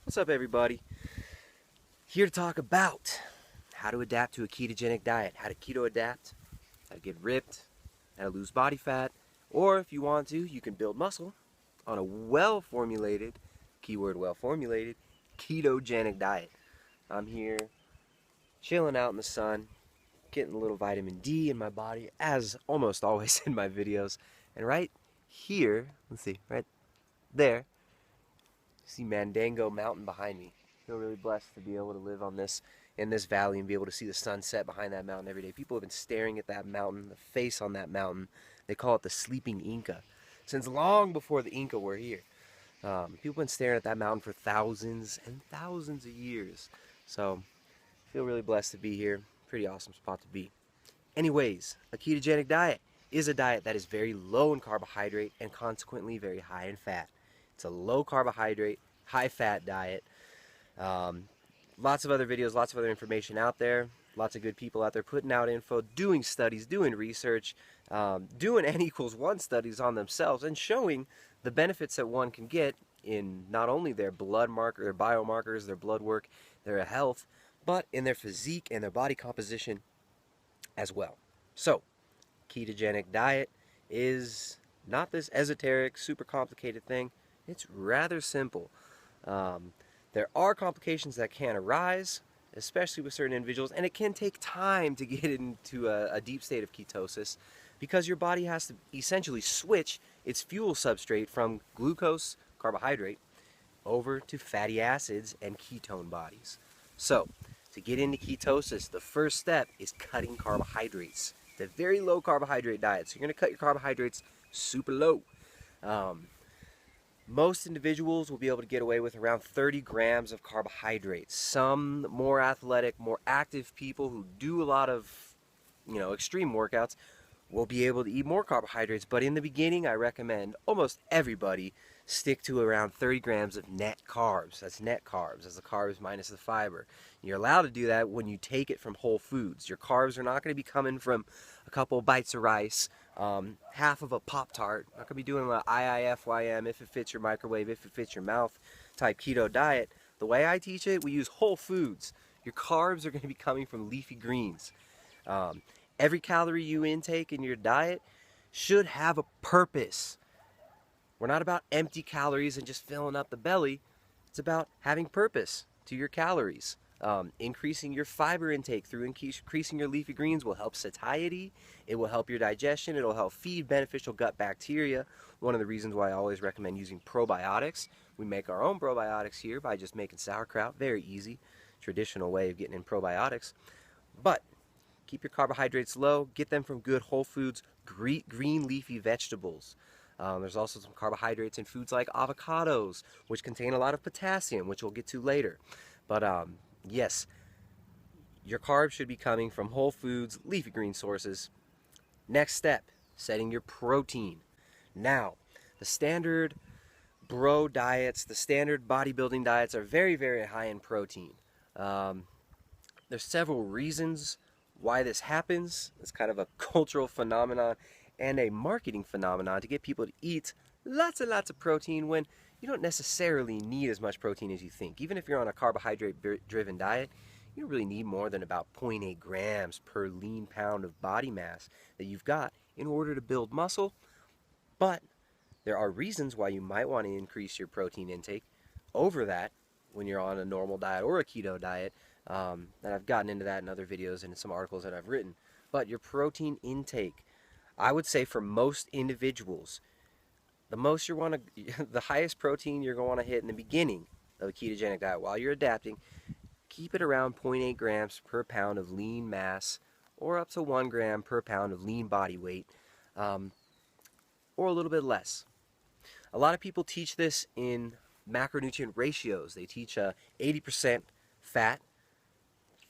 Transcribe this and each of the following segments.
What's up, everybody? Here to talk about how to adapt to a ketogenic diet, how to keto adapt, how to get ripped, how to lose body fat, or if you want to, you can build muscle on a well-formulated, keyword well-formulated, ketogenic diet. I'm here chilling out in the sun, getting a little vitamin D in my body, as almost always in my videos. And right here, let's see, right there, see Mandango Mountain behind me. I feel really blessed to be able to live on this in this valley and be able to see the sunset behind that mountain every day. People have been staring at that mountain, the face on that mountain. They call it the sleeping Inca. Since long before the Inca were here. People have been staring at that mountain for thousands and thousands of years. So I feel really blessed to be here. Pretty awesome spot to be. Anyways, a ketogenic diet is a diet that is very low in carbohydrate and consequently very high in fat. It's a low carbohydrate, high fat diet. Lots of other videos, lots of other information out there. Lots of good people out there putting out info, doing studies, doing research, doing N=1 studies on themselves and showing the benefits that one can get in not only their blood marker, their biomarkers, their blood work, their health, but in their physique and their body composition as well. So, ketogenic diet is not this esoteric, super complicated thing. It's rather simple. There are complications that can arise, especially with certain individuals, and it can take time to get into a deep state of ketosis because your body has to essentially switch its fuel substrate from glucose, carbohydrate, over to fatty acids and ketone bodies. So, to get into ketosis, the first step is cutting carbohydrates. It's a very low carbohydrate diet, so you're going to cut your carbohydrates super low. Most individuals will be able to get away with around 30 grams of carbohydrates. Some more athletic, more active people who do a lot of, extreme workouts will be able to eat more carbohydrates. But in the beginning, I recommend almost everybody stick to around 30 grams of net carbs. That's net carbs. That's the carbs minus the fiber. You're allowed to do that when you take it from whole foods. Your carbs are not going to be coming from a couple bites of rice, half of a Pop-Tart. Not going to be doing an IIFYM, if it fits your microwave, if it fits your mouth type keto diet. The way I teach it, we use whole foods. Your carbs are going to be coming from leafy greens. Every calorie you intake in your diet should have a purpose. We're not about empty calories and just filling up the belly. It's about having purpose to your calories. Increasing your fiber intake through increasing your leafy greens will help satiety. It will help your digestion. It will help feed beneficial gut bacteria. One of the reasons why I always recommend using probiotics. We make our own probiotics here by just making sauerkraut. Very easy, traditional way of getting in probiotics. But keep your carbohydrates low. Get them from good whole foods, green leafy vegetables. There's also some carbohydrates in foods like avocados, which contain a lot of potassium, which we'll get to later. But yes, your carbs should be coming from whole foods, leafy green sources. Next step, setting your protein. Now, the standard bro diets, the standard bodybuilding diets are very, very high in protein. There's several reasons why this happens. It's kind of a cultural phenomenon and a marketing phenomenon to get people to eat lots and lots of protein when you don't necessarily need as much protein as you think. Even if you're on a carbohydrate-driven diet, you don't really need more than about 0.8 grams per lean pound of body mass that you've got in order to build muscle. But there are reasons why you might want to increase your protein intake over that when you're on a normal diet or a keto diet. And I've gotten into that in other videos and in some articles that I've written. But your protein intake, I would say for most individuals, the highest protein you're going to want to hit in the beginning of a ketogenic diet while you're adapting, keep it around 0.8 grams per pound of lean mass or up to 1 gram per pound of lean body weight, or a little bit less. A lot of people teach this in macronutrient ratios. They teach 80% fat,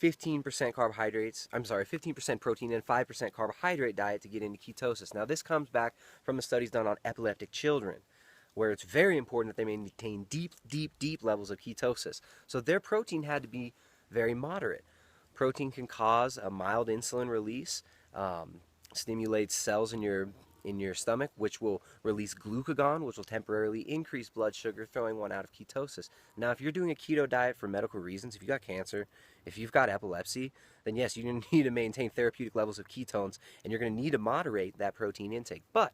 15% carbohydrates, 15% protein and 5% carbohydrate diet to get into ketosis. Now this comes back from the studies done on epileptic children, where it's very important that they maintain deep levels of ketosis. So their protein had to be very moderate. Protein can cause a mild insulin release, stimulates cells in your in your stomach, which will release glucagon, which will temporarily increase blood sugar, throwing one out of ketosis. Now, if you're doing a keto diet for medical reasons, if you've got cancer, if you've got epilepsy, then yes, you need to maintain therapeutic levels of ketones, and you're going to need to moderate that protein intake. But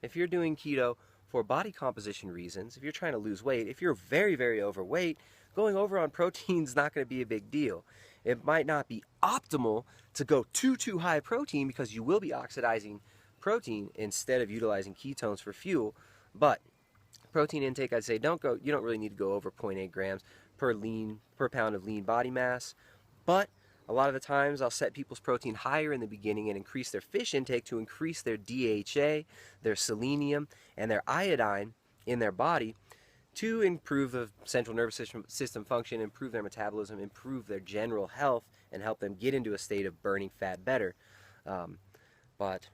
if you're doing keto for body composition reasons, if you're trying to lose weight, if you're very, very overweight, going over on protein is not going to be a big deal. It might not be optimal to go too high protein because you will be oxidizing protein instead of utilizing ketones for fuel. But protein intake, I'd say you don't really need to go over 0.8 grams per pound of lean body mass. But a lot of the times I'll set people's protein higher in the beginning and increase their fish intake to increase their DHA, their selenium, and their iodine in their body to improve the central nervous system function, improve their metabolism, improve their general health, and help them get into a state of burning fat better. But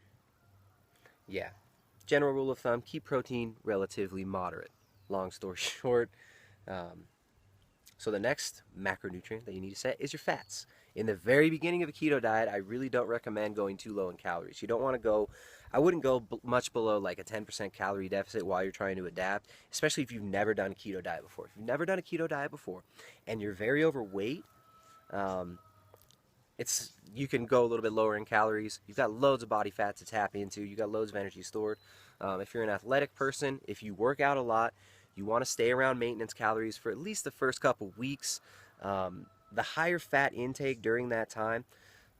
yeah, general rule of thumb, keep protein relatively moderate. Long story short, so the next macronutrient that you need to set is your fats. In the very beginning of a keto diet, I really don't recommend going too low in calories. You don't want to go, I wouldn't go much below like a 10% calorie deficit while you're trying to adapt, especially if you've never done a keto diet before. If you've never done a keto diet before and you're very overweight, you can go a little bit lower in calories. You've got loads of body fat to tap into. You've got loads of energy stored. If you're an athletic person, if you work out a lot, you want to stay around maintenance calories for at least the first couple weeks. The higher fat intake during that time,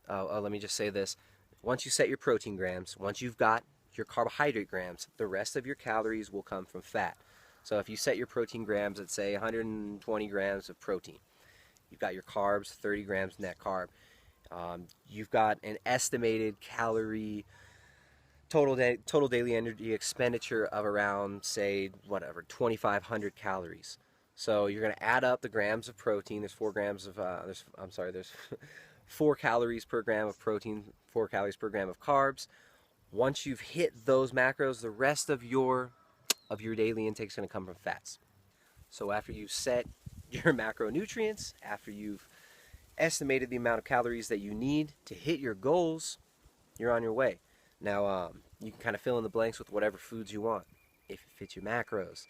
let me just say this. Once you set your protein grams, once you've got your carbohydrate grams, the rest of your calories will come from fat. So if you set your protein grams at, say, 120 grams of protein, you've got your carbs, 30 grams net carb. You've got an estimated calorie total daily energy expenditure of around, say, 2,500 calories. So you're going to add up the grams of protein. There's 4 grams of there's 4 calories per gram of protein, 4 calories per gram of carbs. Once you've hit those macros, the rest of your daily intake is going to come from fats. So after you've set your macronutrients, after you've estimated the amount of calories that you need to hit your goals, you're on your way. Now, you can kind of fill in the blanks with whatever foods you want, if it fits your macros.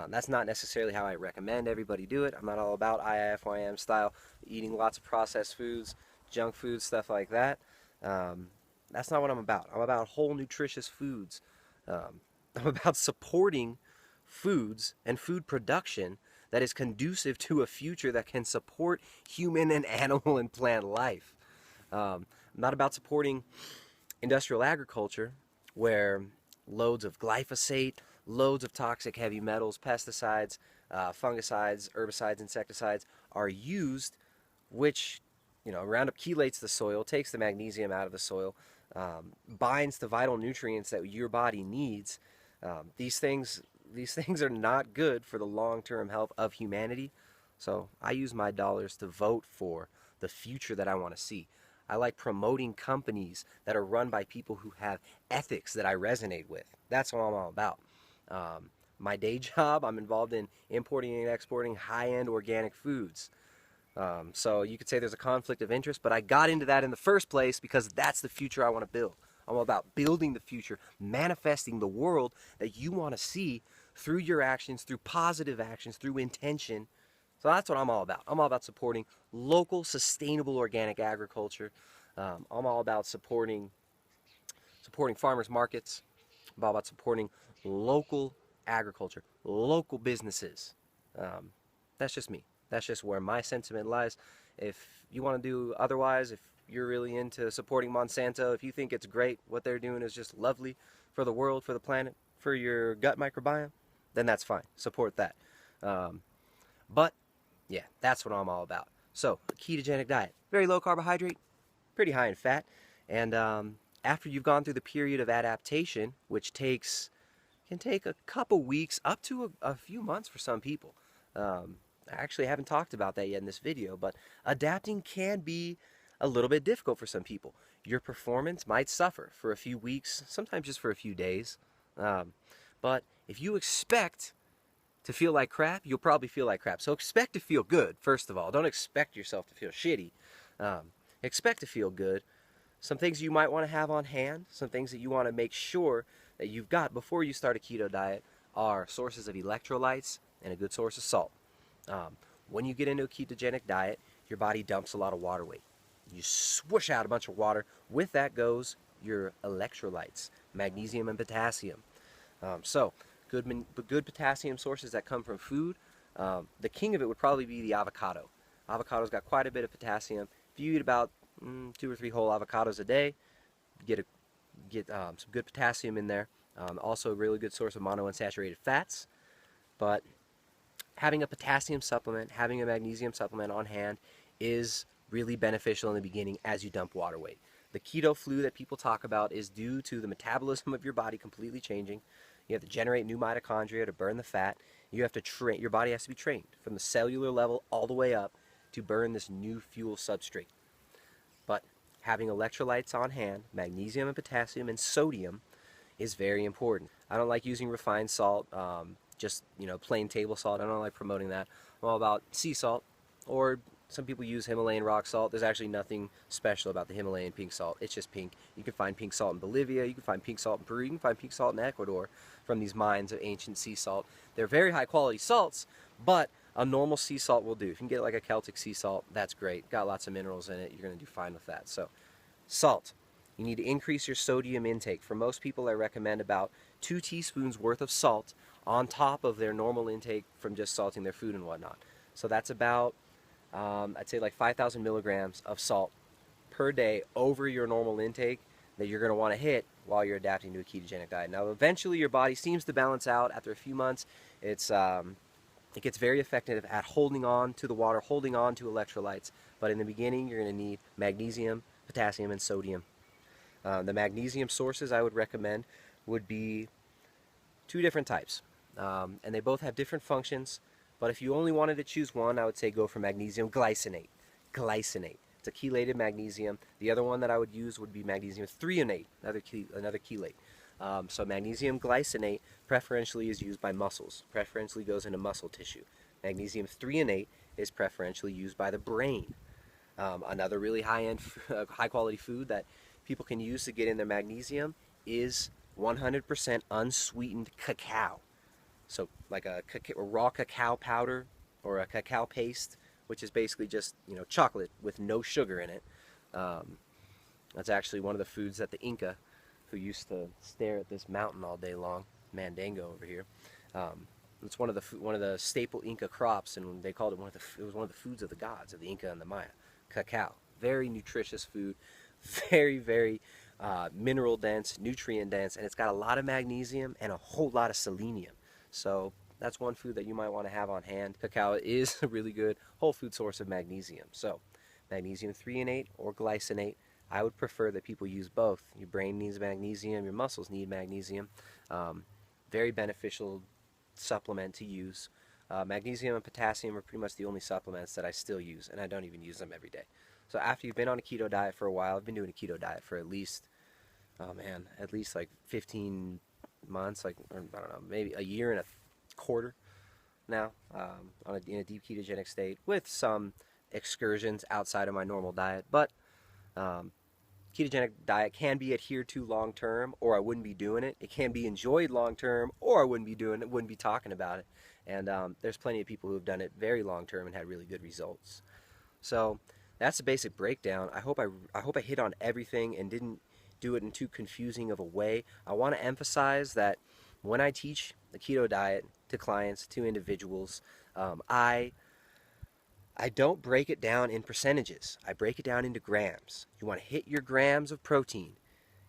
That's not necessarily how I recommend everybody do it. I'm not all about IIFYM style, eating lots of processed foods, junk foods, stuff like that. That's not what I'm about. I'm about whole, nutritious foods. I'm about supporting foods and food production that is conducive to a future that can support human and animal and plant life. I'm not about supporting industrial agriculture where loads of glyphosate, loads of toxic heavy metals, pesticides, fungicides, herbicides, insecticides are used, which, Roundup chelates the soil, takes the magnesium out of the soil, binds the vital nutrients that your body needs. These things are not good for the long-term health of humanity. So I use my dollars to vote for the future that I want to see. I like promoting companies that are run by people who have ethics that I resonate with. That's what I'm all about. My day job, I'm involved in importing and exporting high-end organic foods. So you could say there's a conflict of interest, but I got into that in the first place because that's the future I want to build. I'm all about building the future, manifesting the world that you want to see through your actions, through positive actions, through intention. So that's what I'm all about. I'm all about supporting local, sustainable, organic agriculture. I'm all about supporting farmers markets. I'm all about supporting local agriculture, local businesses. That's just me. That's just where my sentiment lies. If you want to do otherwise, if you're really into supporting Monsanto, if you think it's great, what they're doing is just lovely for the world, for the planet, for your gut microbiome, then that's fine. Support that. But yeah, that's what I'm all about. So, a ketogenic diet, very low carbohydrate, pretty high in fat, and after you've gone through the period of adaptation, which can take a couple weeks, up to a few months for some people. I actually haven't talked about that yet in this video, but adapting can be a little bit difficult for some people. Your performance might suffer for a few weeks, sometimes just for a few days. But if you expect to feel like crap, you'll probably feel like crap. So expect to feel good, first of all. Don't expect yourself to feel shitty. Expect to feel good. some things you might want to have on hand, some things that you want to make sure that you've got before you start a keto diet are sources of electrolytes and a good source of salt. When you get into a ketogenic diet, your body dumps a lot of water weight. You swoosh out a bunch of water. With that goes your electrolytes, magnesium and potassium. So good potassium sources that come from food. The king of it would probably be the avocado. Avocado's got quite a bit of potassium. If you eat about 2 or 3 whole avocados a day, get some good potassium in there. Also a really good source of monounsaturated fats. But having a potassium supplement, having a magnesium supplement on hand is really beneficial in the beginning as you dump water weight. The keto flu that people talk about is due to the metabolism of your body completely changing. You have to generate new mitochondria to burn the fat. You have to train, your body has to be trained from the cellular level all the way up to burn this new fuel substrate. But having electrolytes on hand, magnesium and potassium and sodium, is very important. I don't like using refined salt, just plain table salt. I don't like promoting that. I'm all about sea salt, or some people use Himalayan rock salt. There's actually nothing special about the Himalayan pink salt. It's just pink. You can find pink salt in Bolivia. You can find pink salt in Peru. You can find pink salt in Ecuador from these mines of ancient sea salt. They're very high quality salts, but a normal sea salt will do. If you can get like a Celtic sea salt, that's great. Got lots of minerals in it. You're going to do fine with that. So, salt. You need to increase your sodium intake. For most people, I recommend about 2 teaspoons worth of salt on top of their normal intake from just salting their food and whatnot. So that's about, I'd say like 5,000 milligrams of salt per day over your normal intake that you're going to want to hit while you're adapting to a ketogenic diet. Now, eventually your body seems to balance out after a few months. It gets very effective at holding on to the water, holding on to electrolytes. But in the beginning, you're going to need magnesium, potassium, and sodium. The magnesium sources I would recommend would be 2 different types. And they both have different functions. But if you only wanted to choose one, I would say go for magnesium glycinate. Glycinate. It's a chelated magnesium. The other one that I would use would be magnesium threonate, another chelate. So magnesium glycinate preferentially is used by muscles, preferentially goes into muscle tissue. Magnesium threonate is preferentially used by the brain. Another really high-end, high-quality food that people can use to get in their magnesium is 100% unsweetened cacao. So like a raw cacao powder or a cacao paste, which is basically just chocolate with no sugar in it. That's actually one of the foods that the Inca, who used to stare at this mountain all day long, Mandingo over here. It's one of the staple Inca crops, and they called it it was one of the foods of the gods of the Inca and the Maya. Cacao, very nutritious food, very very mineral dense, nutrient dense, and it's got a lot of magnesium and a whole lot of selenium. So that's one food that you might want to have on hand. Cacao is a really good whole food source of magnesium. So magnesium threonate or glycinate, I would prefer that people use both. Your brain needs magnesium, your muscles need magnesium. Very beneficial supplement to use. Magnesium and potassium are pretty much the only supplements that I still use, and I don't even use them every day. So after you've been on a keto diet for a while, I've been doing a keto diet for at least like 15 months, I don't know, maybe a year and a quarter now, in a deep ketogenic state with some excursions outside of my normal diet. But ketogenic diet can be adhered to long term, or I wouldn't be doing it. It can be enjoyed long term, or I wouldn't be doing it, wouldn't be talking about it. And there's plenty of people who have done it very long term and had really good results. So that's the basic breakdown. I hope I hit on everything and didn't do it in too confusing of a way. I want to emphasize that when I teach the keto diet to clients, to individuals, I don't break it down in percentages. I break it down into grams. You want to hit your grams of protein.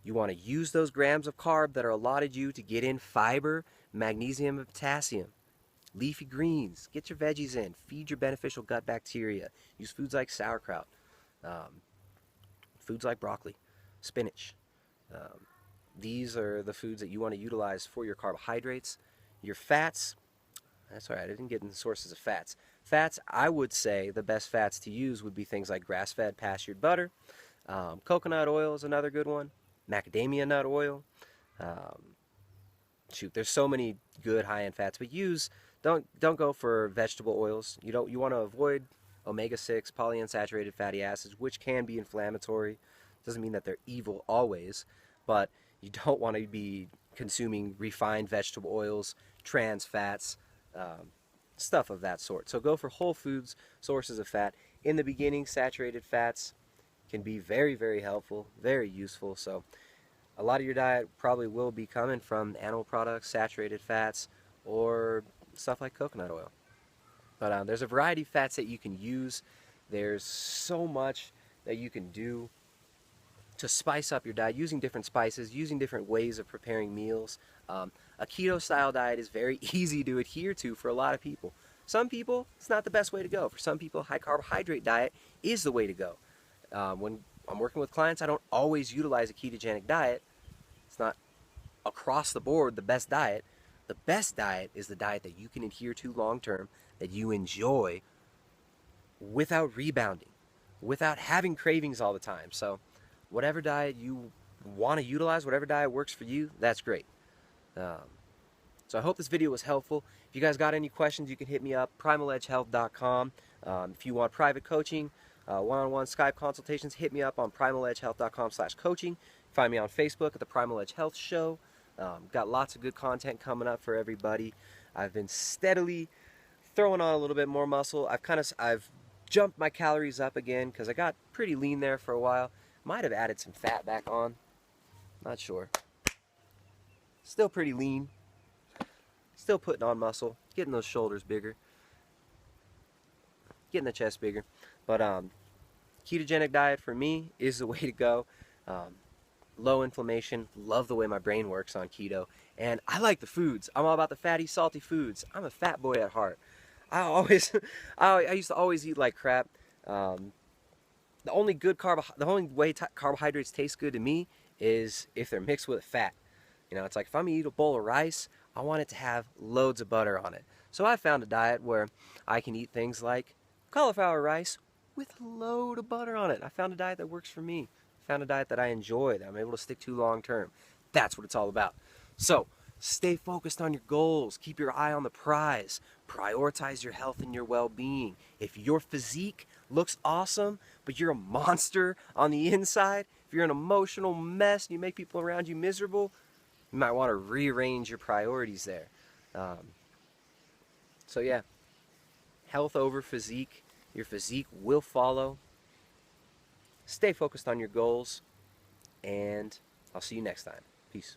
You want to use those grams of carb that are allotted you to get in fiber, magnesium, and potassium. Leafy greens, get your veggies in, feed your beneficial gut bacteria. Use foods like sauerkraut, foods like broccoli, spinach. These are the foods that you want to utilize for your carbohydrates. Your fats, that's all right, I didn't get into sources of fats. Fats, I would say the best fats to use would be things like grass-fed pastured butter. Coconut oil is another good one. Macadamia nut oil. There's so many good high-end fats, but don't go for vegetable oils. You want to avoid omega-6 polyunsaturated fatty acids, which can be inflammatory. Doesn't mean that they're evil always, but you don't want to be consuming refined vegetable oils, trans fats, stuff of that sort. So go for whole foods sources of fat. In the beginning, saturated fats can be very, very helpful, very useful. So a lot of your diet probably will be coming from animal products, saturated fats, or stuff like coconut oil. But there's a variety of fats that you can use. There's so much that you can do to spice up your diet, using different spices, using different ways of preparing meals. A keto style diet is very easy to adhere to for a lot of people. Some people, it's not the best way to go. For some people, high carbohydrate diet is the way to go. When I'm working with clients, I don't always utilize a ketogenic diet. It's not across the board the best diet. The best diet is the diet that you can adhere to long term, that you enjoy without rebounding, without having cravings all the time. So whatever diet you want to utilize, whatever diet works for you, that's great. So I hope this video was helpful. If you guys got any questions, you can hit me up, primaledgehealth.com. If you want private coaching, one-on-one Skype consultations, hit me up on primaledgehealth.com/coaching. Find me on Facebook at the Primal Edge Health Show. Got lots of good content coming up for everybody. I've been steadily throwing on a little bit more muscle. I've jumped my calories up again because I got pretty lean there for a while. Might have added some fat back on. Not sure. Still pretty lean. Still putting on muscle. Getting those shoulders bigger. Getting the chest bigger. But ketogenic diet for me is the way to go. Low inflammation. Love the way my brain works on keto. And I like the foods. I'm all about the fatty, salty foods. I'm a fat boy at heart. I used to always eat like crap. The only way carbohydrates taste good to me is if they're mixed with fat. You know, it's like if I'm gonna eat a bowl of rice, I want it to have loads of butter on it. So I found a diet where I can eat things like cauliflower rice with a load of butter on it. I found a diet that works for me. I found a diet that I enjoy, that I'm able to stick to long term. That's what it's all about. So stay focused on your goals. Keep your eye on the prize. Prioritize your health and your well-being. If your physique looks awesome, but you're a monster on the inside, if you're an emotional mess and you make people around you miserable, you might want to rearrange your priorities there. So yeah, health over physique. Your physique will follow. Stay focused on your goals, and I'll see you next time. Peace.